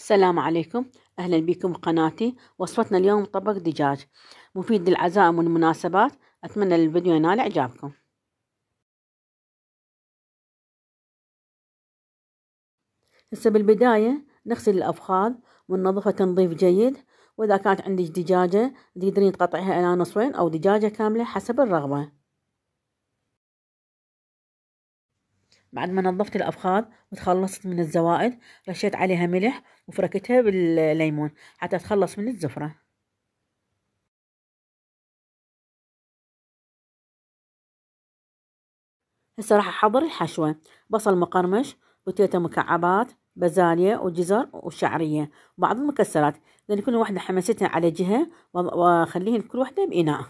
السلام عليكم. أهلا بكم بقناتي. وصفتنا اليوم طبق دجاج مفيد للعزائم والمناسبات. أتمنى الفيديو ينال إعجابكم. هسه بالبداية نغسل الأفخاذ وننظفها تنظيف جيد، وإذا كانت عندك دجاجة تقدرين تقطعيها إلى نصفين أو دجاجة كاملة حسب الرغبة. بعد ما نظفت الأفخاذ وتخلصت من الزوائد رشيت عليها ملح وفركتها بالليمون حتى تخلص من الزفرة. هسه راح أحضر الحشوة: بصل مقرمش، بوتيتا مكعبات، بازاليا وجزر وشعرية وبعض المكسرات، لأن كل واحدة حمستها على جهة وأخليهن كل واحدة بإناء.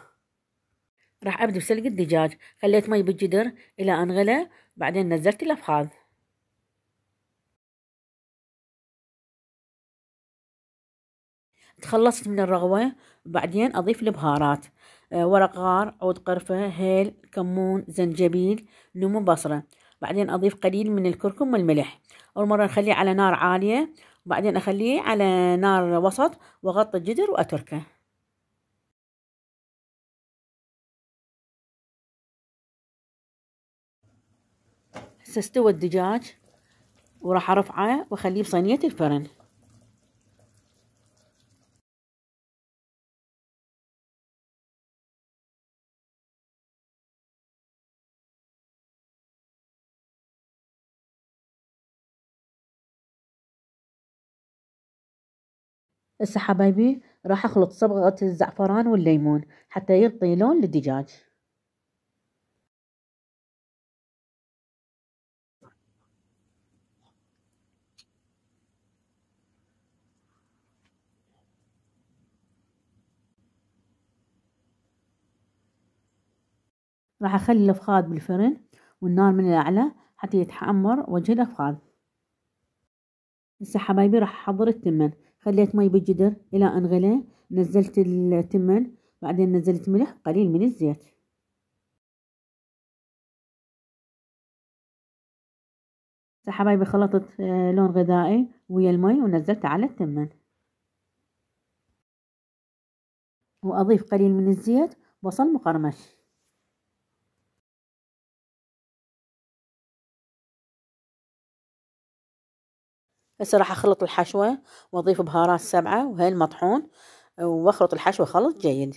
راح أبدأ بسلق الدجاج. خليت مي بالجدر إلى أن غلى، بعدين نزلت الأفخاذ. تخلصت من الرغوة، بعدين أضيف البهارات: ورق غار، عود قرفة، هيل، كمون، زنجبيل، نمو، بصرة. بعدين أضيف قليل من الكركم والملح. أول مرة نخليه على نار عالية، وبعدين أخليه على نار وسط وأغطي الجدر وأتركه. هسه استوى الدجاج وراح أرفعه وأخليه بصينية الفرن. هسه حبايبي راح أخلط صبغة الزعفران والليمون حتى يعطي لون للدجاج. راح أخلي الأفخاذ بالفرن والنار من الأعلى حتى يتحمر وجه الأفخاذ. هسه حبايبي راح أحضر التمن. خليت مي بالجدر إلى أن غلى، نزلت التمن، بعدين نزلت ملح وقليل من الزيت. هسه حبايبي خلطت لون غذائي ويا المي ونزلت على التمن، وأضيف قليل من الزيت، بصل مقرمش. هسه راح أخلط الحشوة وأضيف بهارات 7 وهيل مطحون، وأخلط الحشوة خلط جيد.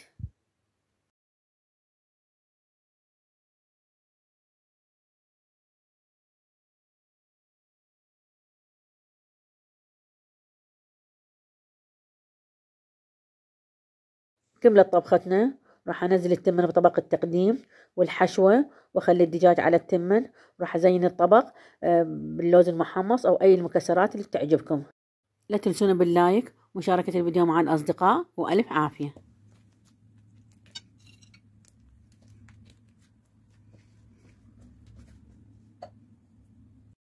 كملت طبختنا. راح أنزل التمن بطبق التقديم والحشوة، وأخلي الدجاج على التمن. راح أزين الطبق باللوز المحمص أو أي المكسرات اللي تعجبكم. لا تنسونا باللايك ومشاركة الفيديو مع الأصدقاء، وألف عافية.